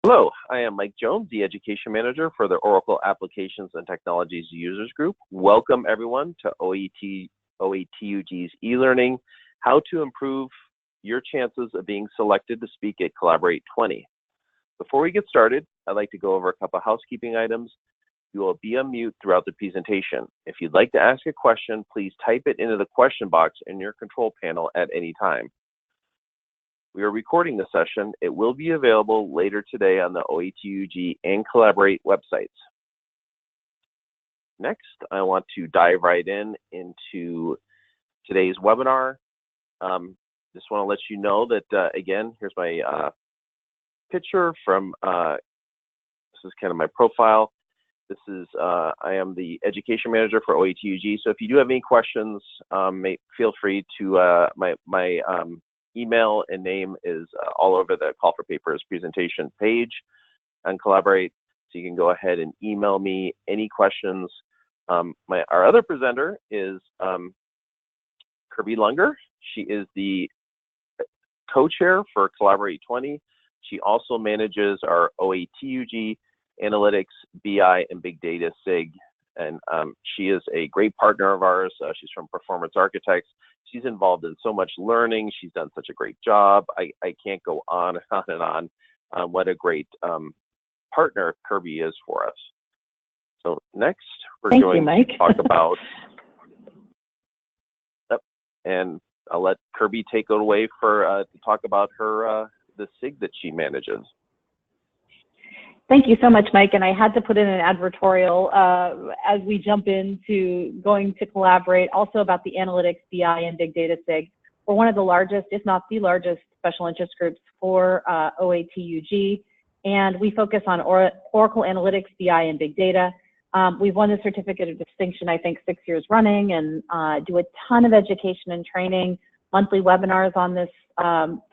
Hello, I am Mike Jones, the Education Manager for the Oracle Applications and Technologies Users Group. Welcome everyone to OATUG's e-learning, How to Improve Your Chances of Being Selected to Speak at Collaborate 20. Before we get started, I'd like to go over a couple of housekeeping items. You will be on mute throughout the presentation. If you'd like to ask a question, please type it into the question box in your control panel at any time. We are recording the session. It will be available later today on the OATUG and Collaborate websites. Next, I want to dive right into today's webinar. Just want to let you know that, again, here's my picture from, this is kind of my profile. This is, I am the Education Manager for OATUG. So if you do have any questions, feel free to, my email and name is all over the Call for Papers presentation page on Collaborate. So you can go ahead and email me any questions. Our other presenter is Kirby Lunger. She is the co-chair for Collaborate 20. She also manages our OATUG Analytics, BI, and Big Data SIG. And she is a great partner of ours. She's from Performance Architects. She's involved in so much learning. She's done such a great job. I can't go on and on what a great partner Kirby is for us. So next, we're going to talk about, and I'll let Kirby take it away for to talk about her the SIG that she manages. Thank you so much, Mike. And I had to put in an advertorial as we jump into going to Collaborate, also about the Analytics, BI, and Big Data SIG. We're one of the largest, if not the largest, special interest groups for OATUG, and we focus on Oracle Analytics, BI, and Big Data. We've won the Certificate of Distinction, I think, 6 years running, and do a ton of education and training, monthly webinars on this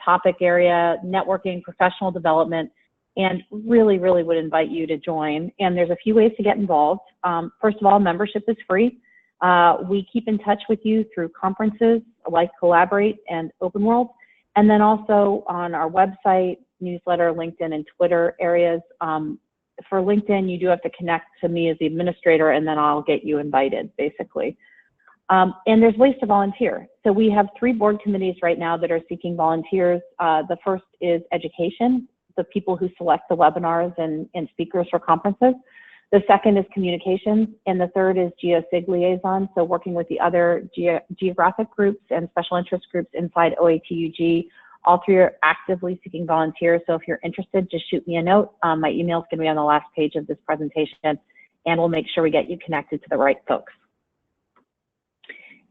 topic area, networking, professional development, and really would invite you to join. And there's a few ways to get involved. First of all, membership is free. We keep in touch with you through conferences like Collaborate and Open World, and then also on our website, newsletter, LinkedIn, and Twitter areas. For LinkedIn, you do have to connect to me as the administrator, and then I'll get you invited, basically. And there's ways to volunteer. So we have 3 board committees right now that are seeking volunteers. The first is education, the people who select the webinars and speakers for conferences. The second is communications, and the third is GeoSig liaison, so working with the other geographic groups and special interest groups inside OATUG. All 3 are actively seeking volunteers, so if you're interested, just shoot me a note. My email is going to be on the last page of this presentation, and we'll make sure we get you connected to the right folks.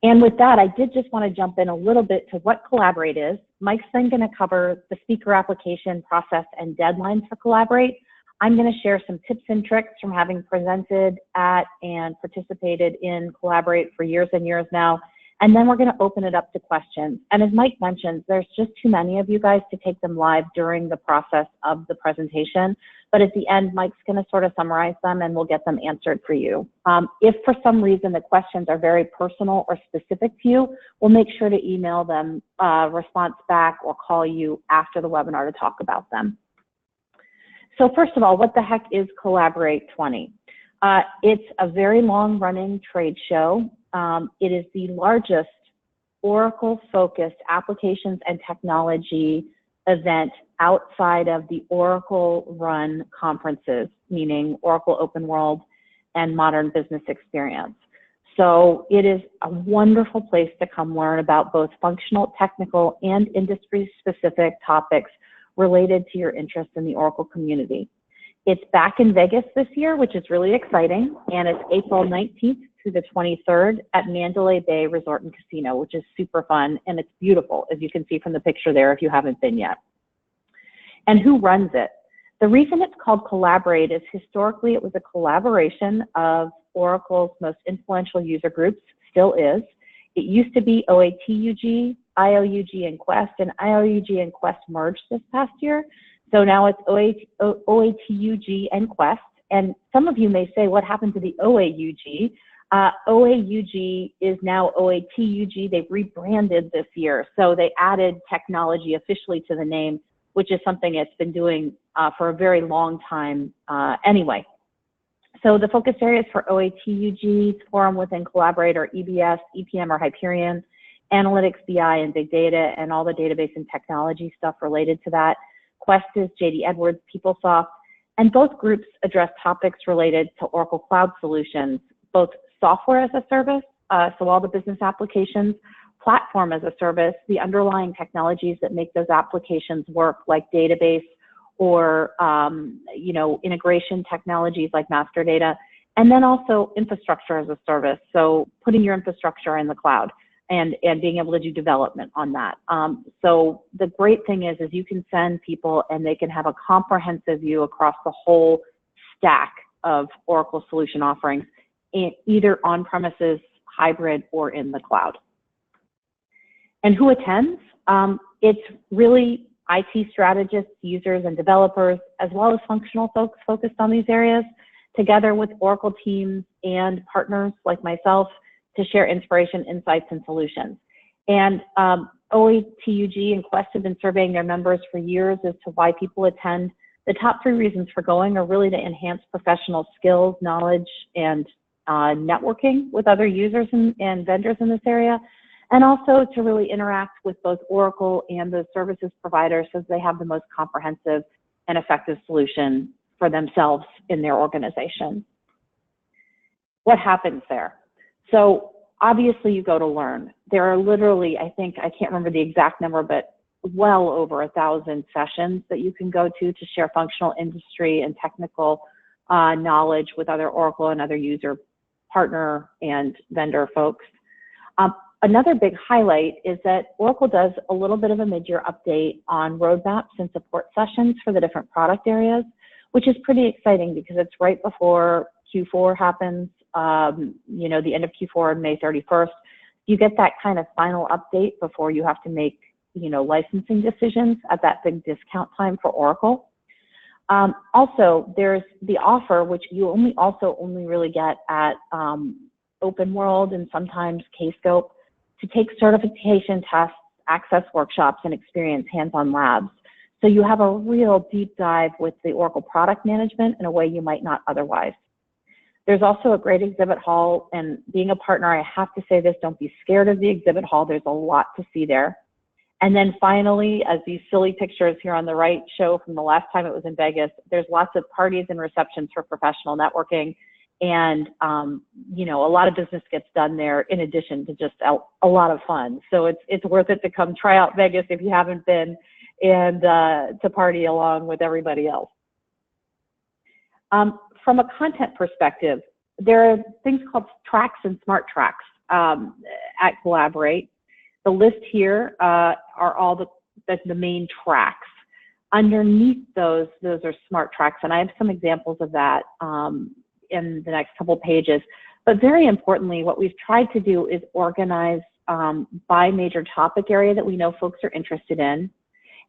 And with that, I did just want to jump in a little bit to what Collaborate is. Mike's then going to cover the speaker application process and deadlines for Collaborate. I'm going to share some tips and tricks from having presented at and participated in Collaborate for years and years now. And then we're going to open it up to questions. And as Mike mentioned, there's just too many of you guys to take them live during the process of the presentation. But at the end, Mike's going to sort of summarize them and we'll get them answered for you. If for some reason the questions are very personal or specific to you, we'll make sure to email them response back or call you after the webinar to talk about them. So first of all, what the heck is Collaborate 20? It's a very long-running trade show. It is the largest Oracle-focused applications and technology event outside of the Oracle-run conferences, meaning Oracle Open World and Modern Business Experience. So it is a wonderful place to come learn about both functional, technical, and industry-specific topics related to your interest in the Oracle community. It's back in Vegas this year, which is really exciting, and it's April 19th through the 23rd at Mandalay Bay Resort and Casino, which is super fun, and it's beautiful, as you can see from the picture there if you haven't been yet. And who runs it? The reason it's called Collaborate is historically it was a collaboration of Oracle's most influential user groups, still is. It used to be OATUG, IOUG, and Quest, and IOUG and Quest merged this past year. So now it's OATUG and Quest. And some of you may say, what happened to the OAUG? OAUG is now OATUG. They've rebranded this year. So they added technology officially to the name, which is something it's been doing for a very long time anyway. So the focus areas for OATUG, Forum Within Collaborate, or EBS, EPM, or Hyperion, Analytics, BI, and Big Data, and all the database and technology stuff related to that. Quest is JD Edwards, PeopleSoft, and both groups address topics related to Oracle Cloud Solutions, both software as a service, so all the business applications, platform as a service, the underlying technologies that make those applications work, like database or integration technologies like master data, and then also infrastructure as a service, so putting your infrastructure in the cloud and being able to do development on that. So the great thing is you can send people and they can have a comprehensive view across the whole stack of Oracle solution offerings, either on-premises, hybrid, or in the cloud. And who attends? It's really IT strategists, users, and developers, as well as functional folks focused on these areas, together with Oracle teams and partners like myself to share inspiration, insights, and solutions. And OATUG and Quest have been surveying their members for years as to why people attend. The top 3 reasons for going are really to enhance professional skills, knowledge, and networking with other users and vendors in this area, and also to really interact with both Oracle and the services providers, so they have the most comprehensive and effective solution for themselves in their organization. What happens there? So obviously you go to learn. There are literally, I can't remember the exact number, but well over 1,000 sessions that you can go to share functional, industry, and technical knowledge with other Oracle and other user partner and vendor folks. Another big highlight is that Oracle does a little bit of a mid-year update on roadmaps and support sessions for the different product areas, which is pretty exciting because it's right before Q4 happens, the end of Q4 on May 31st. You get that kind of final update before you have to make, licensing decisions at that big discount time for Oracle. Also, there's the offer, which you only really get at Open World and sometimes Kscope, to take certification tests, access workshops, and experience hands-on labs. So you have a real deep dive with the Oracle product management in a way you might not otherwise. There's also a great exhibit hall, and being a partner, I have to say this, don't be scared of the exhibit hall. There's a lot to see there. And then finally, as these silly pictures here on the right show from the last time it was in Vegas, there's lots of parties and receptions for professional networking. And, a lot of business gets done there in addition to just a lot of fun. So it's worth it to come try out Vegas if you haven't been, and to party along with everybody else. From a content perspective, there are things called tracks and smart tracks at Collaborate. The list here are all the main tracks. Underneath those are smart tracks, and I have some examples of that in the next couple pages. But very importantly, what we've tried to do is organize by major topic area that we know folks are interested in.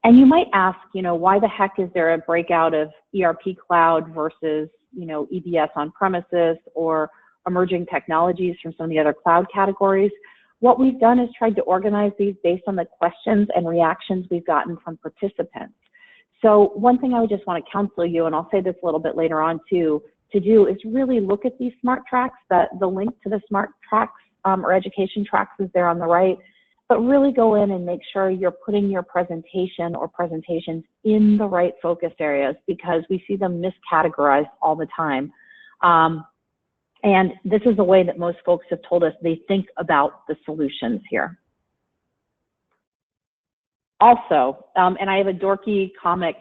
And you might ask, why the heck is there a breakout of ERP cloud versus, EBS on premises or emerging technologies from some of the other cloud categories? What we've done is tried to organize these based on the questions and reactions we've gotten from participants. So one thing I would just want to counsel you, and I'll say this a little bit later on too, to do is really look at these smart tracks. The link to the smart tracks or education tracks is there on the right, but really go in and make sure you're putting your presentation or presentations in the right focus areas, because we see them miscategorized all the time. And this is the way that most folks have told us they think about the solutions here. Also, and I have a dorky comic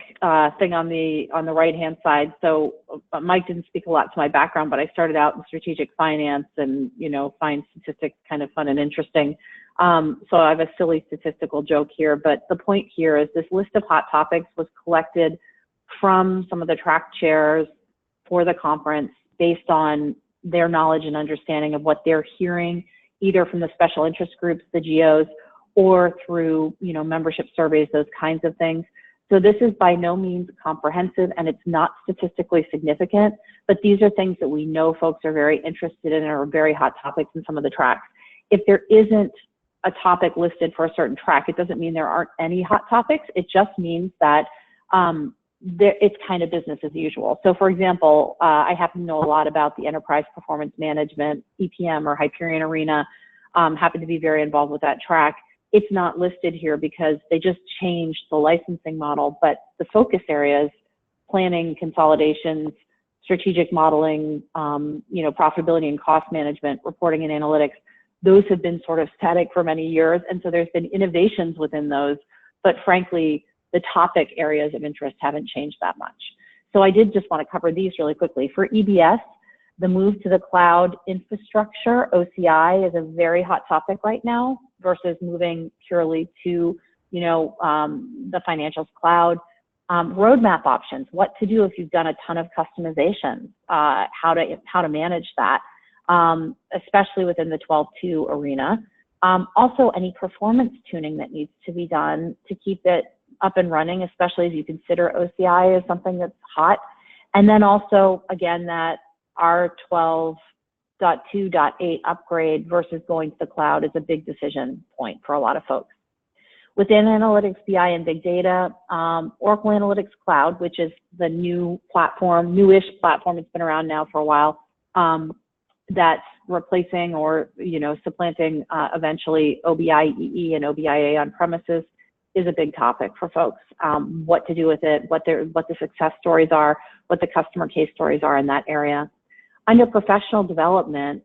thing on the right-hand side. So Mike didn't speak a lot to my background, but I started out in strategic finance and, find statistics kind of fun and interesting. So I have a silly statistical joke here, but the point here is this list of hot topics was collected from some of the track chairs for the conference based on their knowledge and understanding of what they're hearing, either from the special interest groups, the GOs, or through, membership surveys, those kinds of things. So this is by no means comprehensive, and it's not statistically significant, but these are things that we know folks are very interested in and are very hot topics in some of the tracks. If there isn't a topic listed for a certain track. It doesn't mean there aren't any hot topics. It just means that it's kind of business as usual. So for example, I happen to know a lot about the enterprise performance management, EPM or Hyperion Arena, happen to be very involved with that track. It's not listed here because they just changed the licensing model, but the focus areas, planning, consolidations, strategic modeling, profitability and cost management, reporting and analytics, those have been sort of static for many years. And so there's been innovations within those, but frankly, the topic areas of interest haven't changed that much. So I did just want to cover these really quickly. For EBS, the move to the cloud infrastructure, OCI, is a very hot topic right now versus moving purely to, the financials cloud. Roadmap options, what to do if you've done a ton of customization, how to manage that, especially within the 12.2 arena. Also, any performance tuning that needs to be done to keep it up and running, especially as you consider OCI as something that's hot. And then also, again, that our 12.2.8 upgrade versus going to the cloud is a big decision point for a lot of folks. Within Analytics, BI, and Big Data, Oracle Analytics Cloud, which is the new platform, newish platform, it's been around now for a while, that's replacing or supplanting eventually OBIEE and OBIA on premises, is a big topic for folks. What to do with it, what the success stories are, what the customer case stories are in that area. Under professional development,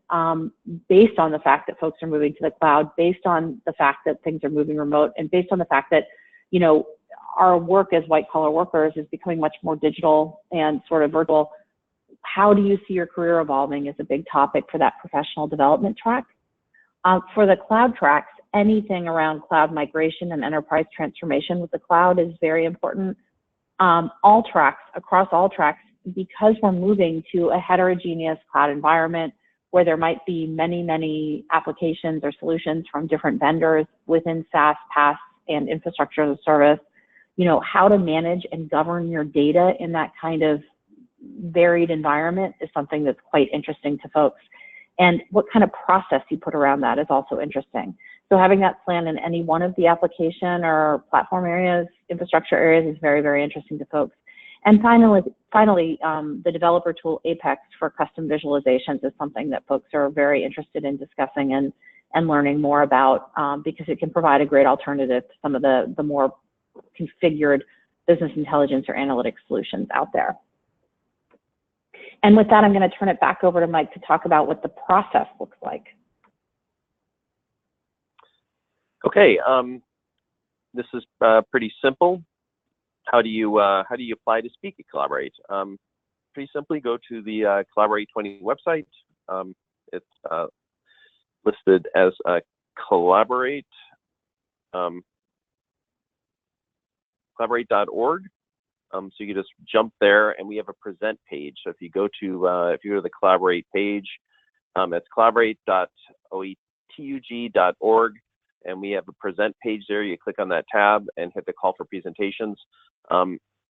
based on the fact that folks are moving to the cloud, based on the fact that things are moving remote, and based on the fact that, our work as white collar workers is becoming much more digital and sort of virtual, how do you see your career evolving is a big topic for that professional development track. For the cloud tracks, anything around cloud migration and enterprise transformation with the cloud is very important. All tracks, across all tracks, because we're moving to a heterogeneous cloud environment where there might be many, many applications or solutions from different vendors within SaaS, PaaS, and infrastructure as a service, how to manage and govern your data in that kind of varied environment is something that's quite interesting to folks. And what kind of process you put around that is also interesting. So having that plan in any one of the application or platform areas, infrastructure areas is very, very interesting to folks. And finally, the developer tool Apex for custom visualizations is something that folks are very interested in discussing and learning more about because it can provide a great alternative to some of the more configured business intelligence or analytics solutions out there. And with that, I'm going to turn it back over to Mike to talk about what the process looks like. Okay, this is pretty simple. How do you apply to speak at Collaborate? Pretty simply, go to the Collaborate 20 website. It's listed as Collaborate, collaborate.org. So you can just jump there, and we have a present page. So if you go to the Collaborate page, it's collaborate.oatug.org, and we have a present page there. You click on that tab and hit the call for presentations.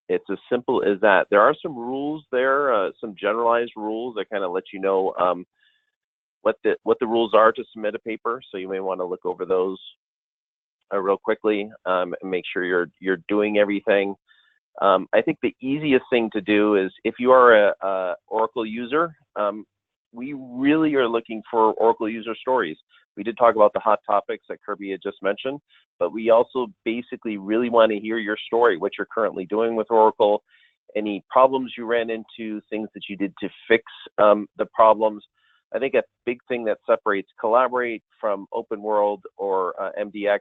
It's as simple as that. There are some rules there, some generalized rules that kind of let you know what the rules are to submit a paper. So you may want to look over those real quickly and make sure you're doing everything. I think the easiest thing to do is if you are a Oracle user, we really are looking for Oracle user stories. We did talk about the hot topics that Kirby had just mentioned, but we also basically really want to hear your story, what you're currently doing with Oracle, any problems you ran into, things that you did to fix the problems. I think a big thing that separates Collaborate from Open World or MDX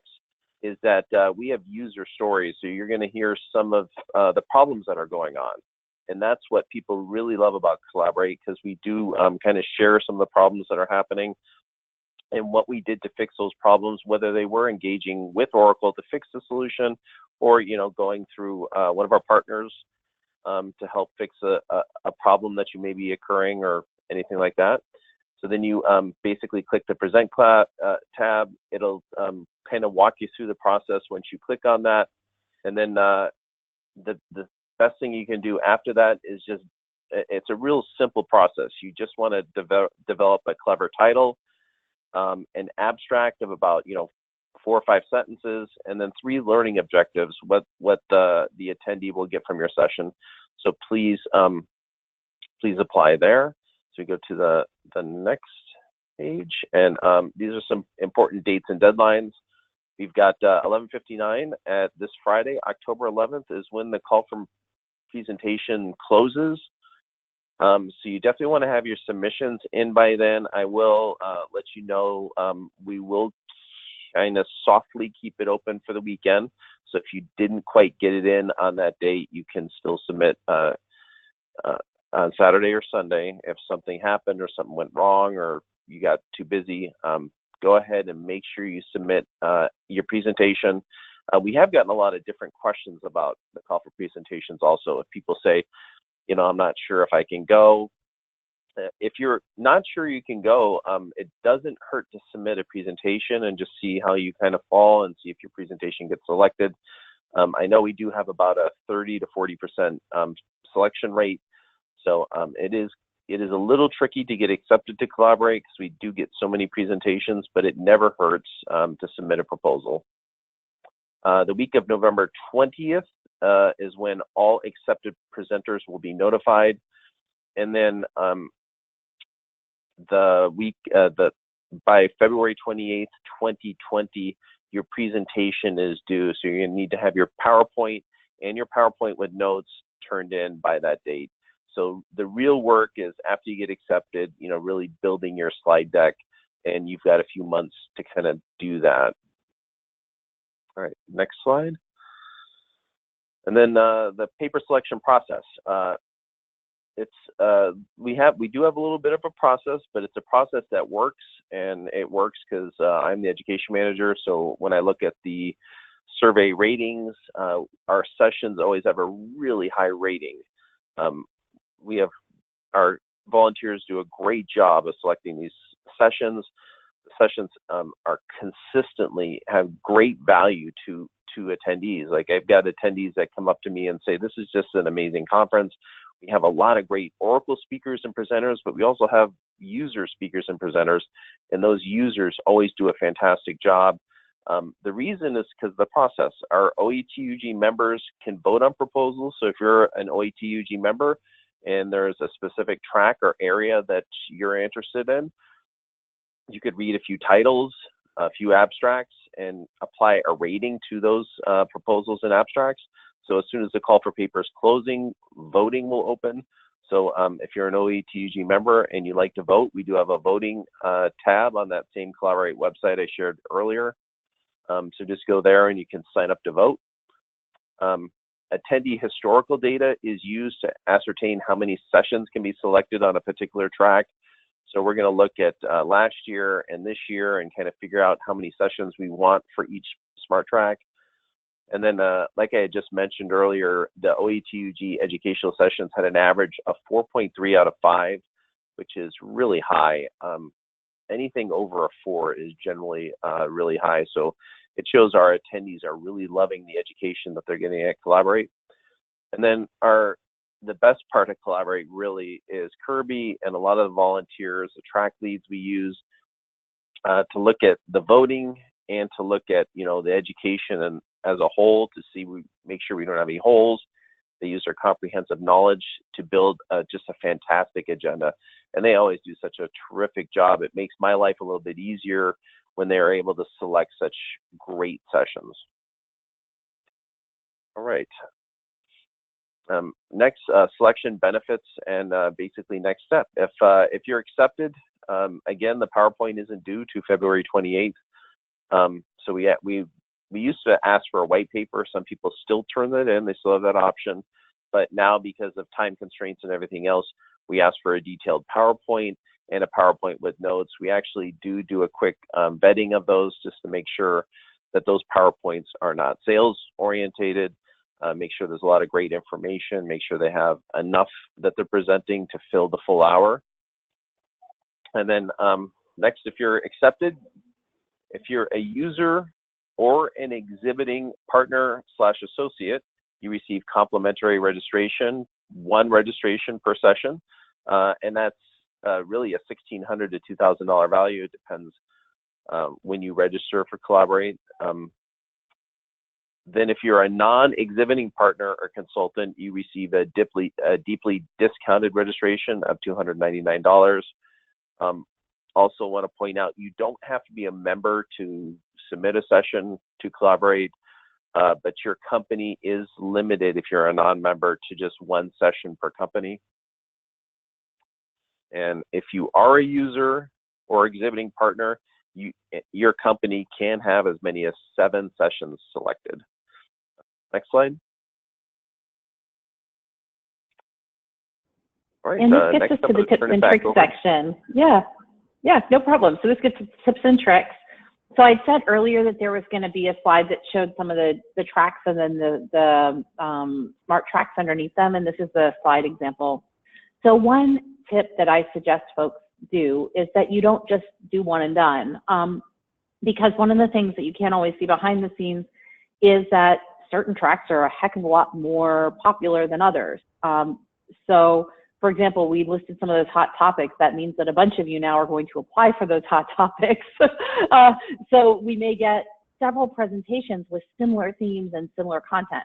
is that we have user stories. So you're going to hear some of the problems that are going on. And that's what people really love about Collaborate, because we do kind of share some of the problems that are happening and what we did to fix those problems, whether they were engaging with Oracle to fix the solution or, going through one of our partners to help fix a problem that you may be occurring or anything like that. So then you basically click the Present tab. It'll kind of walk you through the process once you click on that. And then the best thing you can do after that is it's a real simple process. You just want to develop a clever title, an abstract of about 4 or 5 sentences, and then 3 learning objectives, what the attendee will get from your session. So please apply there. So we go to the next page, and these are some important dates and deadlines. We've got 11:59 at this Friday, October 11th, is when the call for presentation closes. So you definitely want to have your submissions in by then. I will let you know, we will kind of softly keep it open for the weekend. So if you didn't quite get it in on that date, you can still submit on Saturday or Sunday. If something happened or something went wrong or you got too busy, go ahead and make sure you submit your presentation. We have gotten a lot of different questions about the call for presentations also. If people say, you know, I'm not sure if I can go. If you're not sure you can go, it doesn't hurt to submit a presentation and just see how you kind of fall and see if your presentation gets selected. I know we do have about a 30 to 40% selection rate. So it is a little tricky to get accepted to collaborate because we do get so many presentations, but it never hurts to submit a proposal. The week of November 20th is when all accepted presenters will be notified. And then by February 28th, 2020, your presentation is due. So you're gonna need to have your PowerPoint and your PowerPoint with notes turned in by that date. So the real work is after you get accepted, you know, really building your slide deck, and you've got a few months to kind of do that. All right, next slide. And then the paper selection process. We do have a little bit of a process, but it's a process that works, and it works because I'm the education manager. So when I look at the survey ratings, our sessions always have a really high rating. Our volunteers do a great job of selecting these sessions. The sessions are consistently have great value to attendees. Like I've got attendees that come up to me and say, this is just an amazing conference. We have a lot of great Oracle speakers and presenters, but we also have user speakers and presenters, and those users always do a fantastic job. The reason is because the process. Our OATUG members can vote on proposals. So if you're an OATUG member and there's a specific track or area that you're interested in, you could read a few titles, a few abstracts, and apply a rating to those proposals and abstracts. So as soon as the call for paper is closing, voting will open. So if you're an OATUG member and you like to vote, we do have a voting tab on that same Collaborate website I shared earlier. So just go there and you can sign up to vote. Attendee historical data is used to ascertain how many sessions can be selected on a particular track. So we're going to look at last year and this year and kind of figure out how many sessions we want for each smart track. And then, like I had just mentioned earlier, the OATUG educational sessions had an average of 4.3 out of 5, which is really high. Anything over a 4 is generally really high. So it shows our attendees are really loving the education that they're getting at Collaborate. And then the best part of Collaborate really is Kirby and a lot of the volunteers, the track leads we use to look at the voting and to look at, you know, the education and as a whole to see, we make sure we don't have any holes. They use their comprehensive knowledge to build just a fantastic agenda. And they always do such a terrific job. It makes my life a little bit easier when they are able to select such great sessions. All right. Next, selection benefits and basically next step. If you're accepted, again, the PowerPoint isn't due to February 28th. So we used to ask for a white paper. Some people still turn that in. They still have that option. But now, because of time constraints and everything else, we ask for a detailed PowerPoint and a PowerPoint with notes. We actually do a quick vetting of those just to make sure that those PowerPoints are not sales orientated. Make sure there's a lot of great information. Make sure they have enough that they're presenting to fill the full hour. And then next, if you're accepted, if you're a user or an exhibiting partner / associate, you receive complimentary registration, 1 registration per session, and that's really a $1,600 to $2,000 value. It depends when you register for Collaborate. Then if you're a non-exhibiting partner or consultant, you receive a deeply discounted registration of $299. Also want to point out, you don't have to be a member to submit a session to Collaborate, but your company is limited if you're a non-member to just one session per company. And if you are a user or exhibiting partner, your company can have as many as 7 sessions selected. Next slide. All right, and this gets us to the tips and tricks section. Yeah, no problem. So this gets to tips and tricks. So I said earlier that there was going to be a slide that showed some of the tracks and then the smart tracks underneath them, and this is the slide example. So one tip that I suggest folks do is that you don't just do one and done, because one of the things that you can't always see behind the scenes is that certain tracks are a heck of a lot more popular than others. So for example, we listed some of those hot topics. That means that a bunch of you now are going to apply for those hot topics. So we may get several presentations with similar themes and similar content.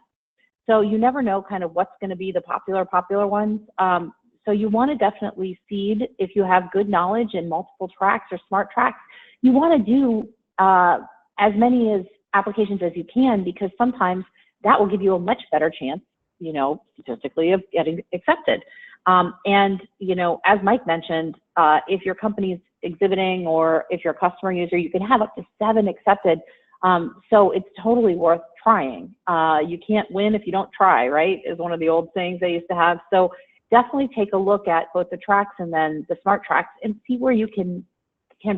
So you never know kind of what's going to be the popular ones. So you want to definitely seed, if you have good knowledge in multiple tracks or smart tracks, you want to do as many applications as you can, because sometimes that will give you a much better chance, statistically, of getting accepted. And, as Mike mentioned, if your company's exhibiting or if you're a customer user, you can have up to 7 accepted. So it's totally worth trying. You can't win if you don't try, right? Is one of the old sayings they used to have. So definitely take a look at both the tracks and then the smart tracks and see where you can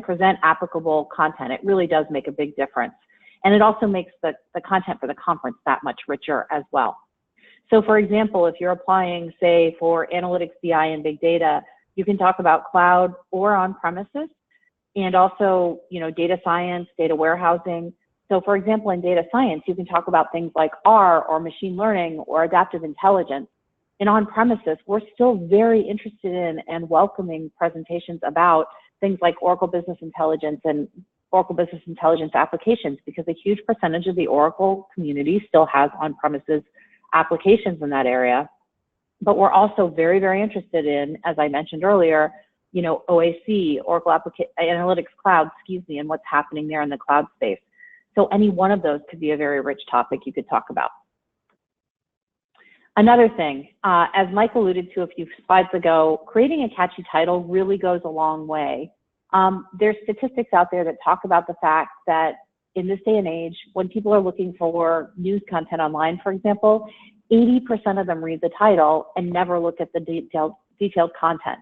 present applicable content. It really does make a big difference. And it also makes the content for the conference that much richer as well. So for example, if you're applying, say, for analytics, BI, and big data, you can talk about cloud or on-premises, and also, data science, data warehousing. So for example, in data science, you can talk about things like R or machine learning or adaptive intelligence. And on-premises, we're still very interested in and welcoming presentations about things like Oracle Business Intelligence and Oracle Business Intelligence applications, because a huge percentage of the Oracle community still has on-premises applications in that area. But we're also very, very interested in, as I mentioned earlier, OAC, Oracle Analytics Cloud, and what's happening there in the cloud space. So any one of those could be a very rich topic you could talk about. Another thing, as Mike alluded to a few slides ago, creating a catchy title really goes a long way. There's statistics out there that talk about the fact that in this day and age, when people are looking for news content online, for example, 80% of them read the title and never look at the detailed content.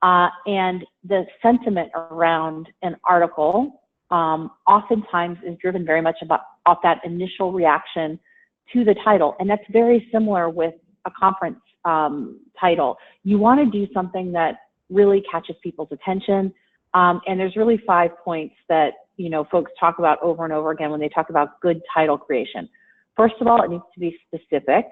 And the sentiment around an article oftentimes is driven very much off that initial reaction to the title. And that's very similar with a conference title. You want to do something that really catches people's attention. And there's really 5 points that folks talk about over and over again when they talk about good title creation. First of all, it needs to be specific,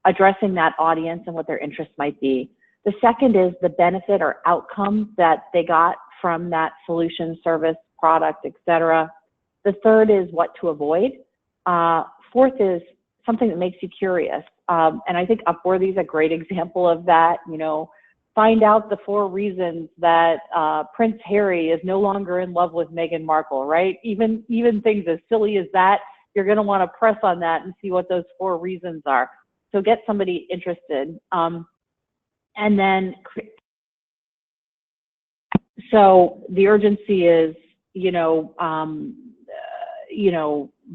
addressing that audience and what their interests might be. The second is the benefit or outcome that they got from that solution, service, product, etc. The third is what to avoid. Fourth is something that makes you curious. And I think Upworthy is a great example of that. Find out the 4 reasons that Prince Harry is no longer in love with Meghan Markle, right? Even things as silly as that, you're going to want to press on that and see what those 4 reasons are. So get somebody interested. And then, so the urgency is,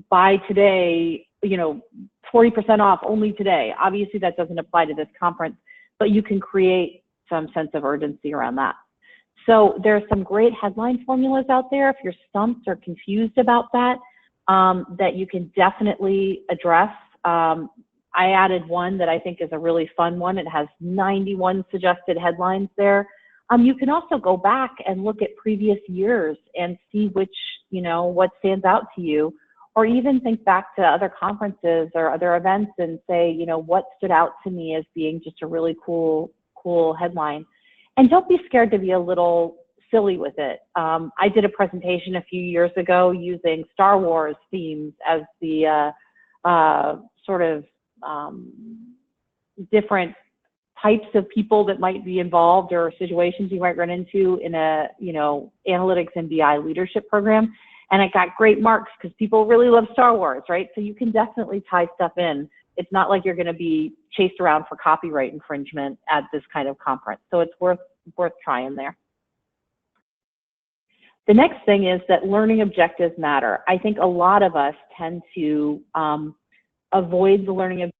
buy today, 40% off only today. Obviously that doesn't apply to this conference, but you can create some sense of urgency around that. So there's some great headline formulas out there if you're stumped or confused about that, that you can definitely address. I added one that I think is a really fun one. It has 91 suggested headlines there. You can also go back and look at previous years and see which, what stands out to you, or even think back to other conferences or other events and say, what stood out to me as being just a really cool headline. And don't be scared to be a little silly with it. I did a presentation a few years ago using Star Wars themes as the sort of different types of people that might be involved or situations you might run into in a, analytics and BI leadership program. And it got great marks because people really love Star Wars, right? So you can definitely tie stuff in. It's not like you're going to be chased around for copyright infringement at this kind of conference. So it's worth trying there. The next thing is that learning objectives matter. I think a lot of us tend to avoid the learning objectives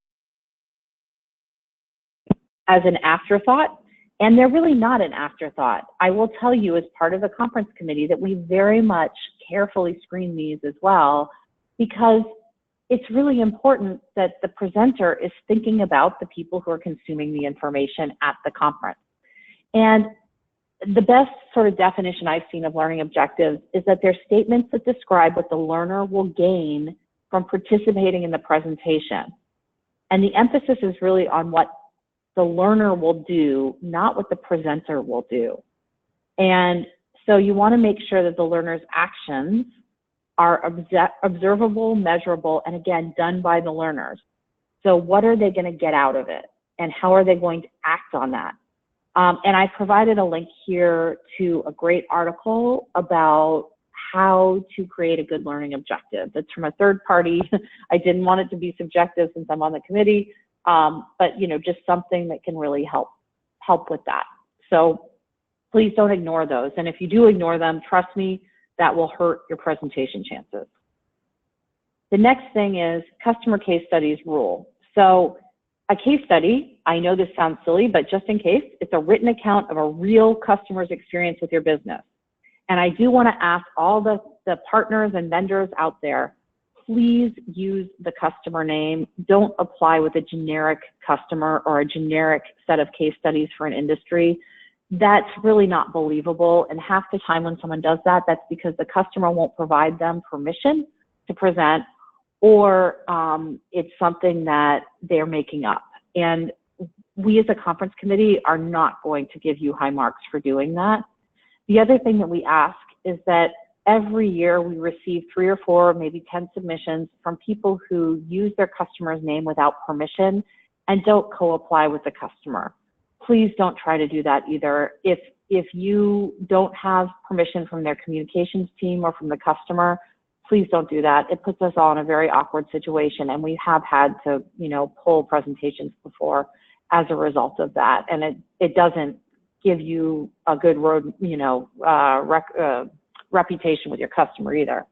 as an afterthought, and they're really not an afterthought. I will tell you, as part of the conference committee, that we very much carefully screen these as well, because it's really important that the presenter is thinking about the people who are consuming the information at the conference. And the best sort of definition I've seen of learning objectives is that they're statements that describe what the learner will gain from participating in the presentation. And the emphasis is really on what the learner will do, not what the presenter will do. And so you want to make sure that the learner's actions are observable, measurable, and again, done by the learners. So what are they going to get out of it? And how are they going to act on that? And I provided a link here to a great article about how to create a good learning objective. It's from a third party. I didn't want it to be subjective since I'm on the committee. But just something that can really help with that. So please don't ignore those. And if you do ignore them, trust me, that will hurt your presentation chances. The next thing is customer case studies rule. So a case study, I know this sounds silly, but just in case, it's a written account of a real customer's experience with your business. And I do want to ask all the partners and vendors out there, please use the customer name. Don't apply with a generic customer or a generic set of case studies for an industry. That's really not believable. And half the time when someone does that, that's because the customer won't provide them permission to present, or it's something that they're making up. And we as a conference committee are not going to give you high marks for doing that. The other thing that we ask is that every year we receive 3 or 4, maybe 10 submissions from people who use their customer's name without permission and don't co-apply with the customer. Please don't try to do that either. If you don't have permission from their communications team or from the customer, please don't do that. It puts us all in a very awkward situation, and we have had to, pull presentations before as a result of that. And it doesn't give you a good road, reputation with your customer either.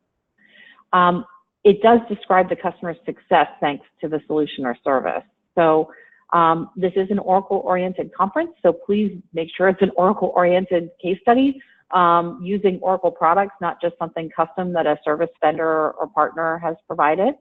It does describe the customer's success thanks to the solution or service. So this is an Oracle-oriented conference, so please make sure it's an Oracle-oriented case study using Oracle products, not just something custom that a service vendor or partner has provided.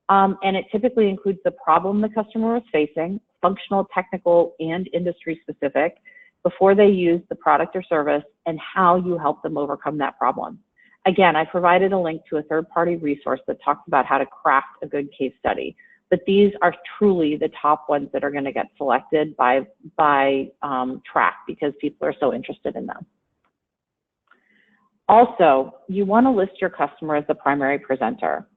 And it typically includes the problem the customer was facing, functional, technical, and industry specific, before they use the product or service, and how you help them overcome that problem. Again, I provided a link to a third-party resource that talks about how to craft a good case study. But these are truly the top ones that are going to get selected by track because people are so interested in them. Also, you want to list your customer as the primary presenter.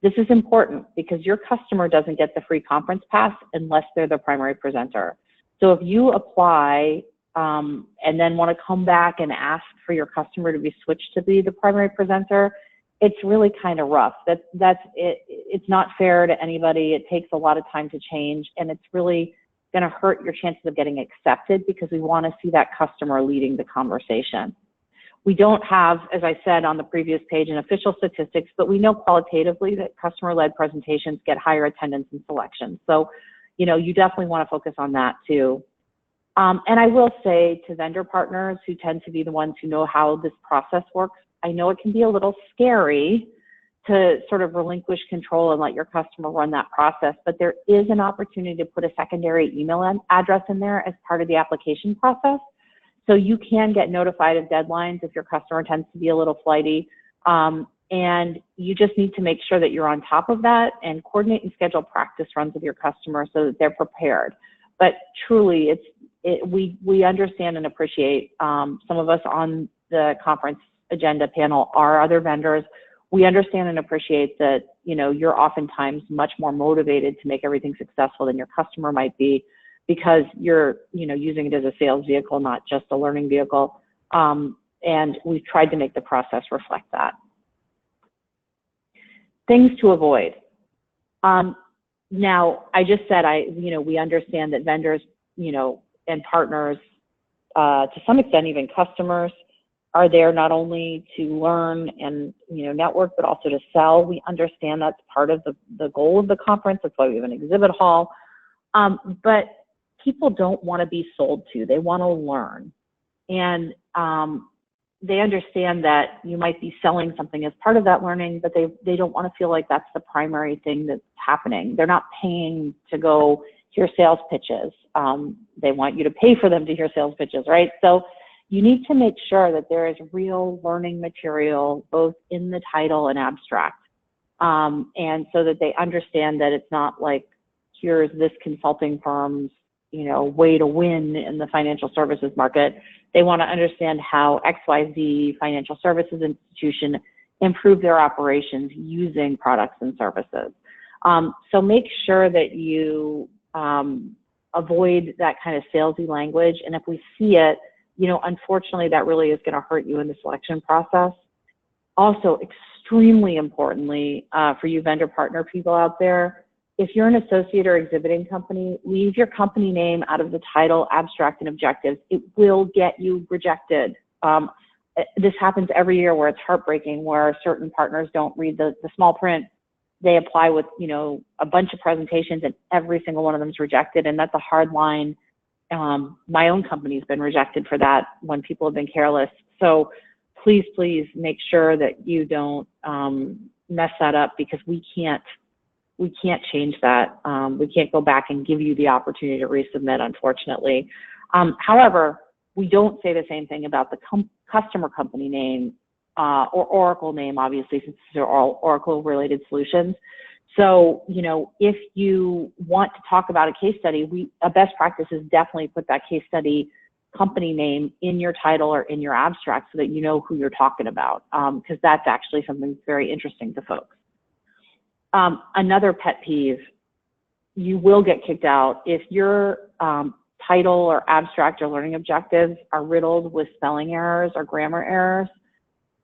This is important because your customer doesn't get the free conference pass unless they're the primary presenter. So if you apply and then want to come back and ask for your customer to be switched to be the primary presenter, it's really kind of rough. It's not fair to anybody. It takes a lot of time to change, and it's really going to hurt your chances of getting accepted because we want to see that customer leading the conversation. We don't have, as I said on the previous page, an official statistics, but we know qualitatively that customer-led presentations get higher attendance and selection. So, you definitely want to focus on that too. And I will say to vendor partners who tend to be the ones who know how this process works, I know it can be a little scary to sort of relinquish control and let your customer run that process, but there is an opportunity to put a secondary email address in there as part of the application process. So you can get notified of deadlines if your customer tends to be a little flighty. And you just need to make sure that you're on top of that and coordinate and schedule practice runs with your customer so that they're prepared. But truly, we understand and appreciate some of us on the conference agenda panel are other vendors. We understand and appreciate that, you're oftentimes much more motivated to make everything successful than your customer might be, because you're, using it as a sales vehicle, not just a learning vehicle. And we've tried to make the process reflect that. Things to avoid. Now, I just said, we understand that vendors, and partners, to some extent, even customers, are there not only to learn and, network, but also to sell. We understand that's part of the goal of the conference. That's why we have an exhibit hall. But people don't want to be sold to. They want to learn. And they understand that you might be selling something as part of that learning, but they don't want to feel like that's the primary thing that's happening. They're not paying to go hear sales pitches. They want you to pay for them to hear sales pitches, right? So you need to make sure that there is real learning material both in the title and abstract. And so that they understand that it's not like, here's this consulting firm's, way to win in the financial services market. They want to understand how XYZ financial services institution improve their operations using products and services. So make sure that you avoid that kind of salesy language. And if we see it, unfortunately, that really is going to hurt you in the selection process. Also, extremely importantly, for you vendor partner people out there, if you're an associate or exhibiting company, leave your company name out of the title, abstract, and objectives. It will get you rejected. This happens every year where it's heartbreaking, where certain partners don't read the small print. They apply with, a bunch of presentations, and every single one of them is rejected, and that's a hard line. My own company's been rejected for that when people have been careless. So please make sure that you don't mess that up, because we can't change that. We can't go back and give you the opportunity to resubmit, unfortunately. However, we don't say the same thing about the customer company name or Oracle name, obviously, since they're all Oracle-related solutions. So, if you want to talk about a case study, a best practice is definitely put that case study company name in your title or in your abstract so that you know who you're talking about, because that's actually something that's very interesting to folks. Another pet peeve, you will get kicked out if your title or abstract or learning objectives are riddled with spelling errors or grammar errors.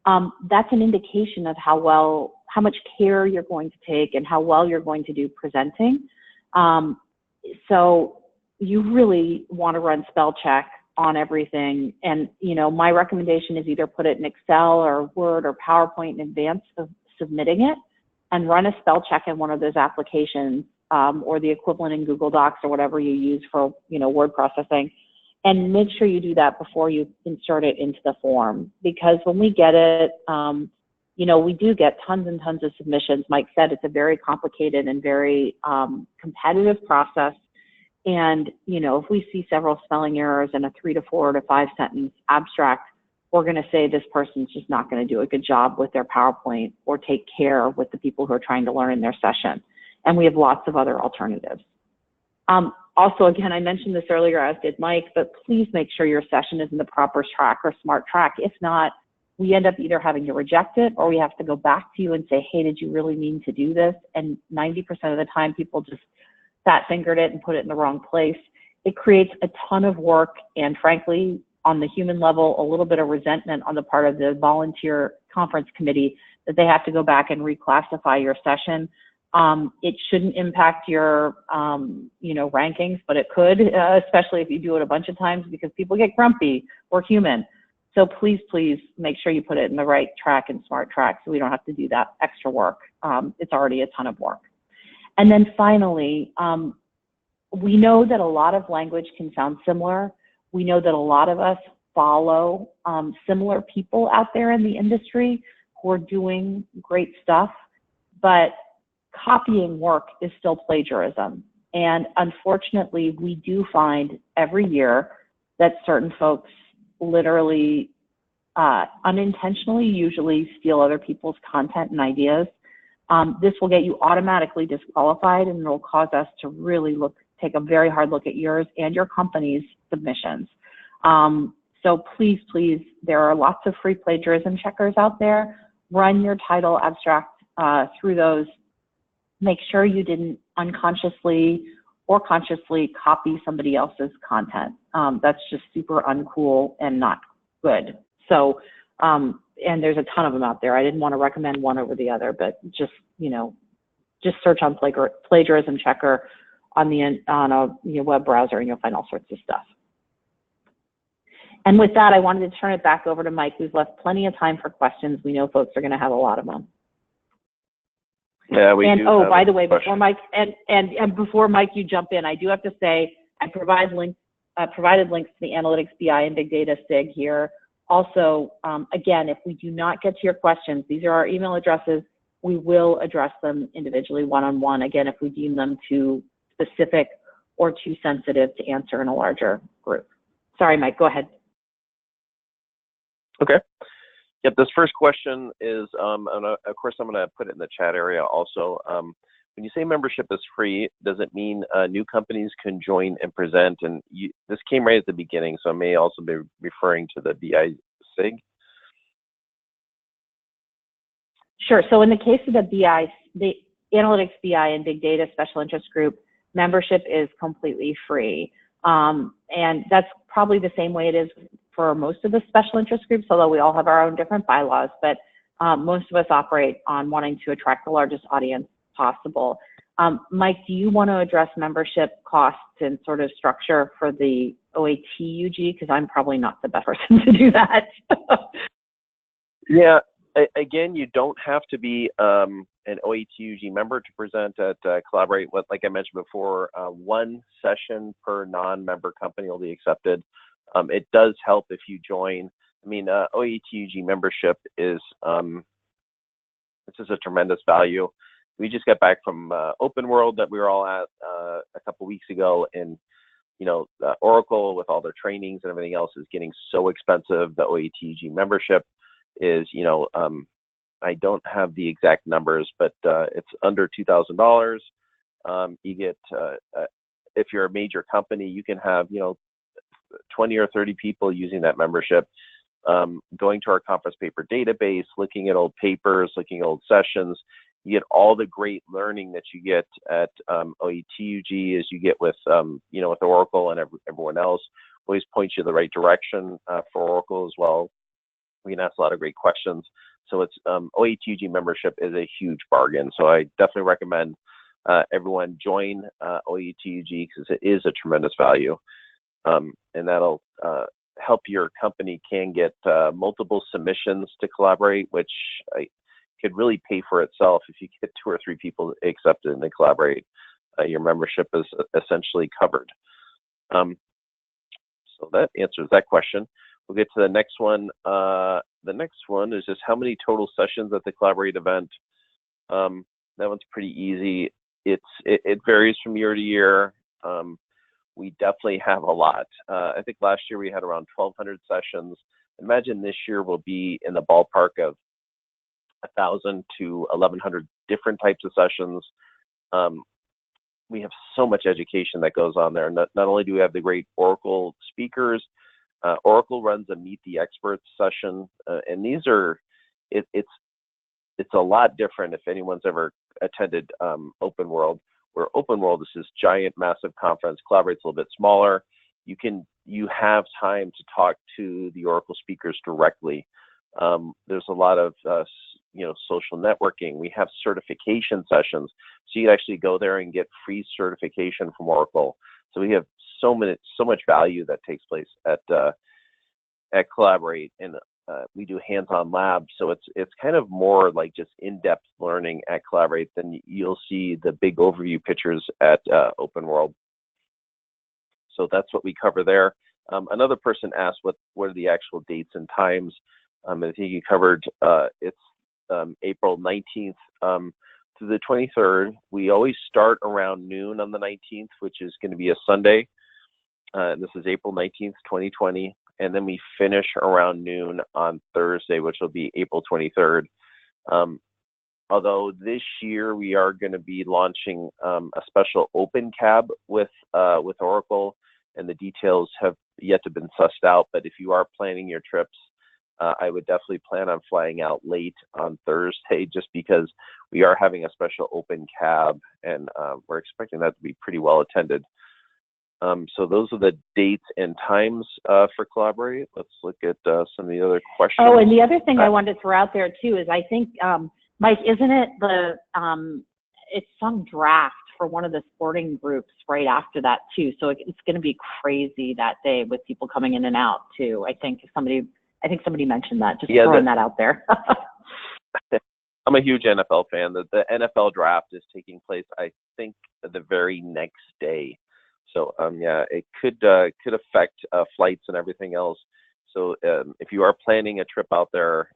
That's an indication of how much care you're going to take and how well you're going to do presenting. So you really want to run spell check on everything. And, my recommendation is either put it in Excel or Word or PowerPoint in advance of submitting it, and run a spell check in one of those applications, or the equivalent in Google Docs or whatever you use for, word processing. And make sure you do that before you insert it into the form, because when we get it, we do get tons and tons of submissions. Mike said it's a very complicated and very competitive process. And, if we see several spelling errors in a 3 to 4 to 5 sentence abstract, we're going to say this person's just not going to do a good job with their PowerPoint or take care with the people who are trying to learn in their session. And we have lots of other alternatives. Also, again, I mentioned this earlier, as did Mike, but please make sure your session is in the proper track or smart track. If not, we end up either having to reject it, or we have to go back to you and say, hey, did you really mean to do this? And 90% of the time, people just fat-fingered it and put it in the wrong place. It creates a ton of work, and frankly, on the human level, a little bit of resentment on the part of the volunteer conference committee that they have to go back and reclassify your session. It shouldn't impact your, rankings, but it could, especially if you do it a bunch of times, because people get grumpy. We're human. So please make sure you put it in the right track and smart track so we don't have to do that extra work. It's already a ton of work. And then finally, we know that a lot of language can sound similar. We know that a lot of us follow similar people out there in the industry who are doing great stuff, but copying work is still plagiarism. And unfortunately, we do find every year that certain folks literally unintentionally usually steal other people's content and ideas. This will get you automatically disqualified, and it will cause us to really take a very hard look at yours and your company's submissions. So please, please, there are lots of free plagiarism checkers out there. Run your title abstract through those. Make sure you didn't unconsciously or consciously copy somebody else's content. That's just super uncool and not good. So, and there's a ton of them out there. I didn't want to recommend one over the other, but just, you know, just search on plagiarism checker on a web browser and you'll find all sorts of stuff. And with that, I wanted to turn it back over to Mike, who's left plenty of time for questions. We know folks are going to have a lot of them. Yeah, we do. Oh, by the way, before Mike and before Mike, you jump in, I do have to say I provided links to the Analytics, BI, and Big Data SIG here. Also, again, if we do not get to your questions, these are our email addresses. We will address them individually, one-on-one. Again, if we deem them too specific or too sensitive to answer in a larger group. Sorry, Mike, go ahead. Okay. Yep, this first question is, and of course, I'm going to put it in the chat area also. When you say membership is free, does it mean new companies can join and present? And this came right at the beginning, so I may also be referring to the BI SIG. Sure. So in the case of the Analytics, BI, and Big Data Special Interest Group, membership is completely free. And that's probably the same way it is for most of the special interest groups, although we all have our own different bylaws, but most of us operate on wanting to attract the largest audience possible. Mike, do you want to address membership costs and sort of structure for the OATUG? Because I'm probably not the best person to do that. Yeah, again, you don't have to be an OATUG member to present at Collaborate. Like I mentioned before, one session per non-member company will be accepted. It does help if you join. I mean, OATUG membership is this is a tremendous value. We just got back from Open World that we were all at a couple weeks ago, and you know, Oracle with all their trainings and everything else is getting so expensive. The OATUG membership is, you know, I don't have the exact numbers, but it's under $2,000. You get if you're a major company, you can have, you know, 20 or 30 people using that membership, going to our conference paper database, looking at old papers, looking at old sessions. You get all the great learning that you get at OATUG as you get with, you know, with Oracle and everyone else. Always point you the right direction for Oracle as well. We can ask a lot of great questions. So it's OATUG membership is a huge bargain. So I definitely recommend everyone join OATUG because it is a tremendous value. And that'll help your company can get multiple submissions to Collaborate, which could really pay for itself if you get 2 or 3 people accepted and they Collaborate. Your membership is essentially covered. So that answers that question. We'll get to the next one. The next one is just how many total sessions at the Collaborate event. That one's pretty easy. It varies from year to year. We definitely have a lot. I think last year we had around 1,200 sessions. Imagine this year will be in the ballpark of 1,000 to 1,100 different types of sessions. We have so much education that goes on there. Not only do we have the great Oracle speakers, Oracle runs a Meet the Experts session, and these are, it's a lot different if anyone's ever attended Open World. Where Open World is this giant, massive conference. Collaborate's a little bit smaller. You have time to talk to the Oracle speakers directly. There's a lot of you know, social networking. We have certification sessions, so you can actually go there and get free certification from Oracle. So we have so much value that takes place at Collaborate, and we do hands-on labs. So it's kind of more like just in-depth learning at Collaborate than you'll see the big overview pictures at Open World. So that's what we cover there. Another person asked what are the actual dates and times. I think you covered it's April 19th through the 23rd. We always start around noon on the 19th, which is going to be a Sunday. This is April 19th, 2020. And then we finish around noon on Thursday, which will be April 23rd. Although this year we are going to be launching a special open cab with Oracle. and the details have yet to been sussed out. But if you are planning your trips, I would definitely plan on flying out late on Thursday, just because we are having a special open cab, and we're expecting that to be pretty well attended. So those are the dates and times for Collaborate. Let's look at some of the other questions. Oh, and the other thing I wanted to throw out there too is, I think, Mike, isn't it it's some draft for one of the sporting groups right after that too? So it's going to be crazy that day with people coming in and out too. I think somebody mentioned that. Just throwing that out there. I'm a huge NFL fan. The NFL draft is taking place, I think, the very next day. So yeah, it could affect flights and everything else. So if you are planning a trip out there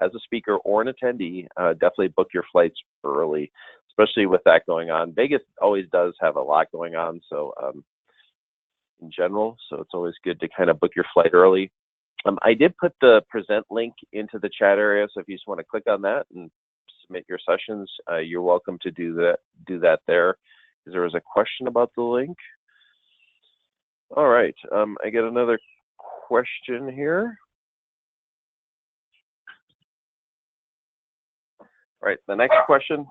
as a speaker or an attendee, definitely book your flights early, especially with that going on. Vegas always does have a lot going on, so in general, so it's always good to kind of book your flight early. I did put the present link into the chat area, so if you just want to click on that and submit your sessions, you're welcome to do that there. There was a question about the link. All right, I get another question here. All right, the next question.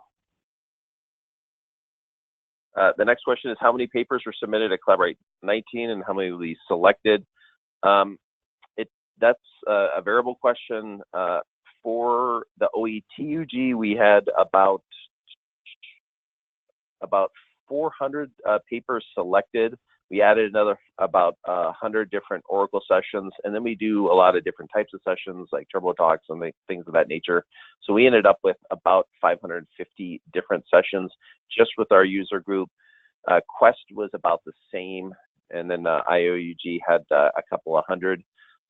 Is how many papers were submitted at Collaborate 19 and how many will be selected? That's a variable question. For the OATUG, we had about 400 papers selected. We added another about 100 different Oracle sessions, and then we do a lot of different types of sessions like Turbo Talks and things of that nature. So we ended up with about 550 different sessions just with our user group. Quest was about the same, and then IOUG had a couple of hundred.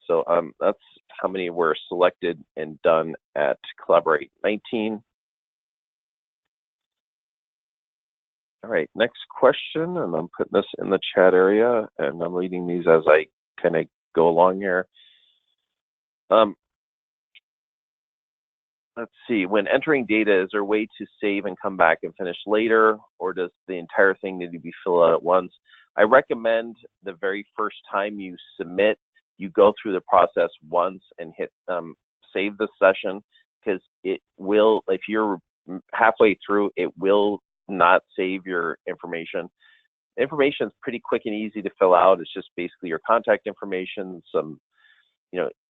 So that's how many were selected and done at Collaborate 19. All right, next question, and I'm putting this in the chat area, and I'm reading these as I kind of go along here. Let's see, when entering data, is there a way to save and come back and finish later, or does the entire thing need to be filled out at once? I recommend the very first time you submit, you go through the process once and hit save the session, because it will, if you're halfway through, it will not save your information. Information is pretty quick and easy to fill out. It's just basically your contact information, some,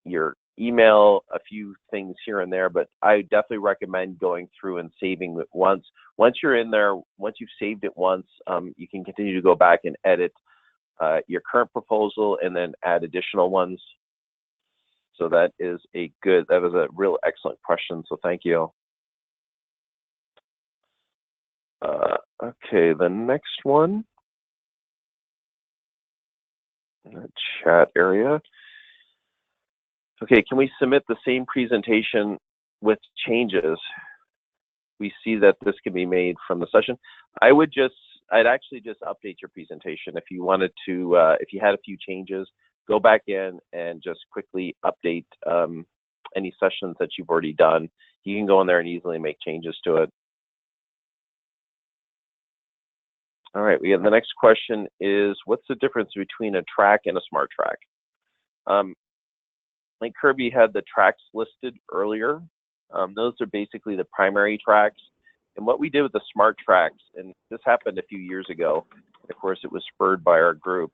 your email, a few things here and there, but I definitely recommend going through and saving it once. Once you're in there, once you've saved it once, you can continue to go back and edit your current proposal and then add additional ones. So that was a real excellent question, so thank you. Okay, the next one, in the chat area. Okay, can we submit the same presentation with changes? We see that this can be made from the session. I'd actually just update your presentation. If you wanted to, if you had a few changes, go back in and just quickly update any sessions that you've already done. You can go in there and easily make changes to it. All right, the next question is, what's the difference between a track and a smart track? Like Kirby had the tracks listed earlier. Those are basically the primary tracks. And what we did with the smart tracks, and this happened a few years ago, of course it was spurred by our group,